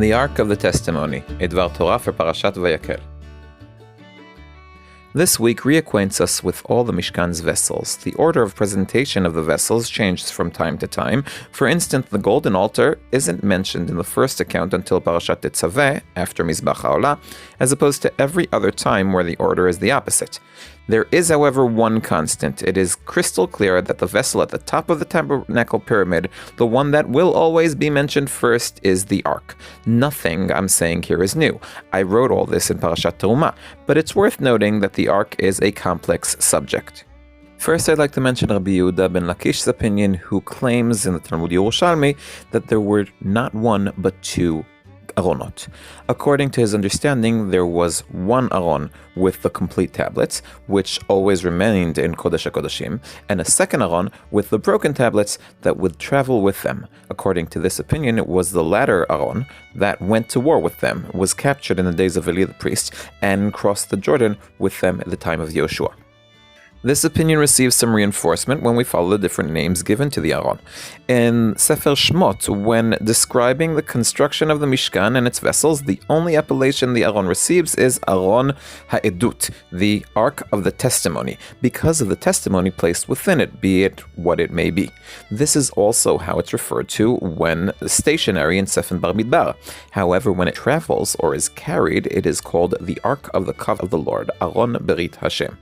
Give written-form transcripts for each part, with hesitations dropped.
The Ark of the Testimony, a Dvar Torah for Parashat Vayakhel. This week reacquaints us with all the Mishkan's vessels. The order of presentation of the vessels changes from time to time. For instance, the golden altar isn't mentioned in the first account until Parashat Tetzaveh, after Mizbach HaOlah, as opposed to every other time where the order is the opposite. There is, however, one constant. It is crystal clear that the vessel at the top of the tabernacle pyramid, the one that will always be mentioned first, is the ark. Nothing I'm saying here is new. I wrote all this in Parashat Terumah, but it's worth noting that the ark is a complex subject. First, I'd like to mention Rabbi Yehuda ben Lakish's opinion, who claims in the Talmud Yerushalmi that there were not one but two aronot. According to his understanding, there was one aron with the complete tablets, which always remained in Kodesh HaKodashim, and a second aron with the broken tablets that would travel with them. According to this opinion, it was the latter aron that went to war with them, was captured in the days of Eli the priest, and crossed the Jordan with them at the time of Yehoshua. This opinion receives some reinforcement when we follow the different names given to the Aron. In Sefer Shemot, when describing the construction of the Mishkan and its vessels, the only appellation the Aron receives is Aron HaEdut, the Ark of the Testimony, because of the testimony placed within it, be it what it may be. This is also how it's referred to when stationary in Sefer Bemidbar. However, when it travels or is carried, it is called the Ark of the Covenant of the Lord, Aron Berit Hashem.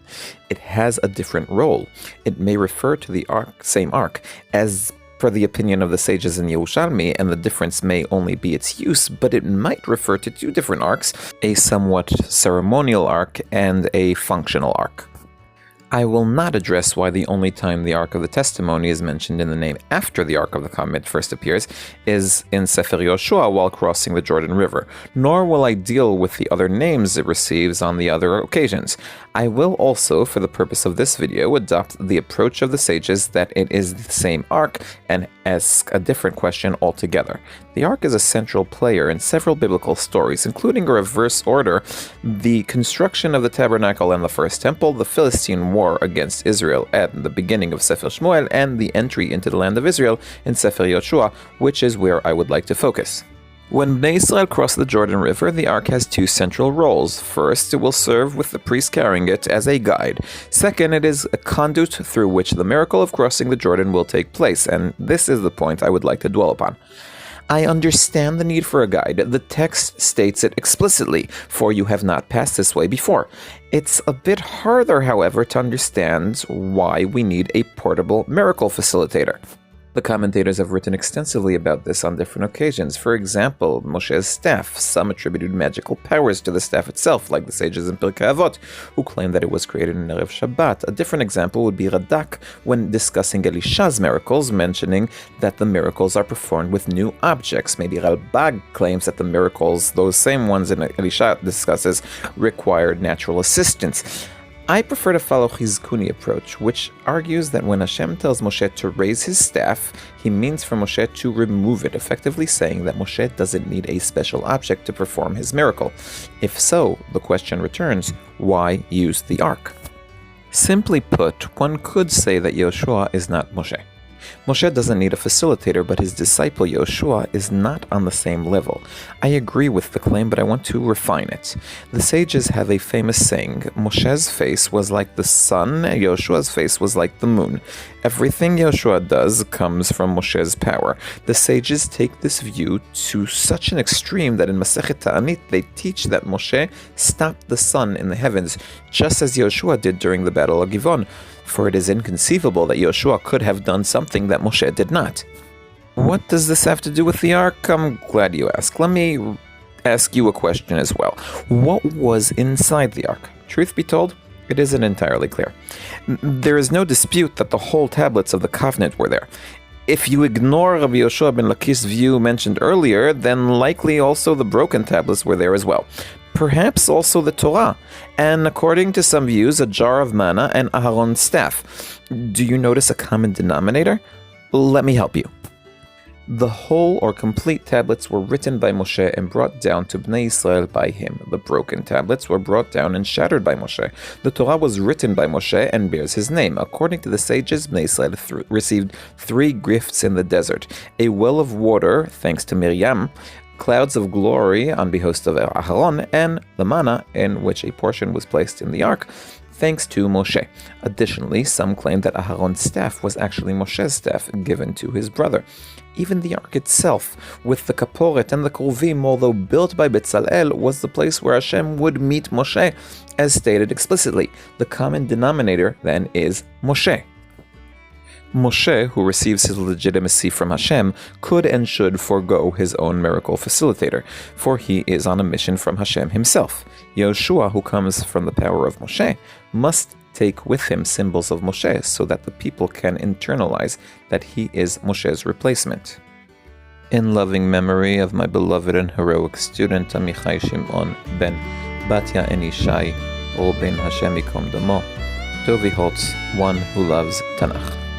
It has a different role. It may refer to the same ark, as per the opinion of the sages in Yerushalmi, and the difference may only be its use, but it might refer to two different arks, a somewhat ceremonial ark and a functional ark. I will not address why the only time the Ark of the Testimony is mentioned in the name after the Ark of the Covenant first appears is in Sefer Yehoshua while crossing the Jordan River, nor will I deal with the other names it receives on the other occasions. I will also, for the purpose of this video, adopt the approach of the sages that it is the same Ark and ask a different question altogether. The Ark is a central player in several biblical stories, including a reverse order, the construction of the tabernacle and the first temple, the Philistine war against Israel at the beginning of Sefer Shmuel, and the entry into the land of Israel in Sefer Yehoshua, which is where I would like to focus. When Bnei Israel cross the Jordan River, the Ark has two central roles. First, it will serve with the priest carrying it as a guide. Second, it is a conduit through which the miracle of crossing the Jordan will take place, and this is the point I would like to dwell upon. I understand the need for a guide. The text states it explicitly, for you have not passed this way before. It's a bit harder, however, to understand why we need a portable miracle facilitator. The commentators have written extensively about this on different occasions. For example, Moshe's staff. Some attributed magical powers to the staff itself, like the sages in Pirkei Avot, who claim that it was created in Erev Shabbat. A different example would be Radak when discussing Elisha's miracles, mentioning that the miracles are performed with new objects. Maybe Ralbag claims that the miracles, those same ones in Elisha discusses, required natural assistance. I prefer to follow Chizkuni approach, which argues that when Hashem tells Moshe to raise his staff, he means for Moshe to remove it, effectively saying that Moshe doesn't need a special object to perform his miracle. If so, the question returns, why use the ark? Simply put, one could say that Yehoshua is not Moshe. Moshe doesn't need a facilitator, but his disciple Yehoshua is not on the same level. I agree with the claim, but I want to refine it. The sages have a famous saying, Moshe's face was like the sun, Yehoshua's face was like the moon. Everything Yehoshua does comes from Moshe's power. The sages take this view to such an extreme that in Masechet Ta'anit they teach that Moshe stopped the sun in the heavens, just as Yehoshua did during the Battle of Givon, for it is inconceivable that Yehoshua could have done something that Moshe did not. What does this have to do with the ark? I'm glad you asked. Let me ask you a question as well. What was inside the ark? Truth be told, it isn't entirely clear. There is no dispute that the whole tablets of the covenant were there. If you ignore Rabbi Yehoshua ben Lakish's view mentioned earlier, then likely also the broken tablets were there as well. Perhaps also the Torah, and according to some views, a jar of manna and Aharon's staff. Do you notice a common denominator? Let me help you. The whole or complete tablets were written by Moshe and brought down to Bnei Israel by him. The broken tablets were brought down and shattered by Moshe. The Torah was written by Moshe and bears his name. According to the sages, Bnei Israel received 3 gifts in the desert: a well of water, thanks to Miriam, clouds of glory on behest of Aharon, and the manna, in which a portion was placed in the ark, thanks to Moshe. Additionally, some claim that Aharon's staff was actually Moshe's staff, given to his brother. Even the ark itself, with the kaporet and the kruvim, although built by Betzalel, was the place where Hashem would meet Moshe, as stated explicitly. The common denominator, then, is Moshe. Moshe, who receives his legitimacy from Hashem, could and should forego his own miracle facilitator, for he is on a mission from Hashem himself. Yehoshua, who comes from the power of Moshe, must take with him symbols of Moshe so that the people can internalize that he is Moshe's replacement. In loving memory of my beloved and heroic student Amichai Shimon ben Batya Enishai, or ben Hashem Yikom Damo, Tovi Holtz, one who loves Tanakh.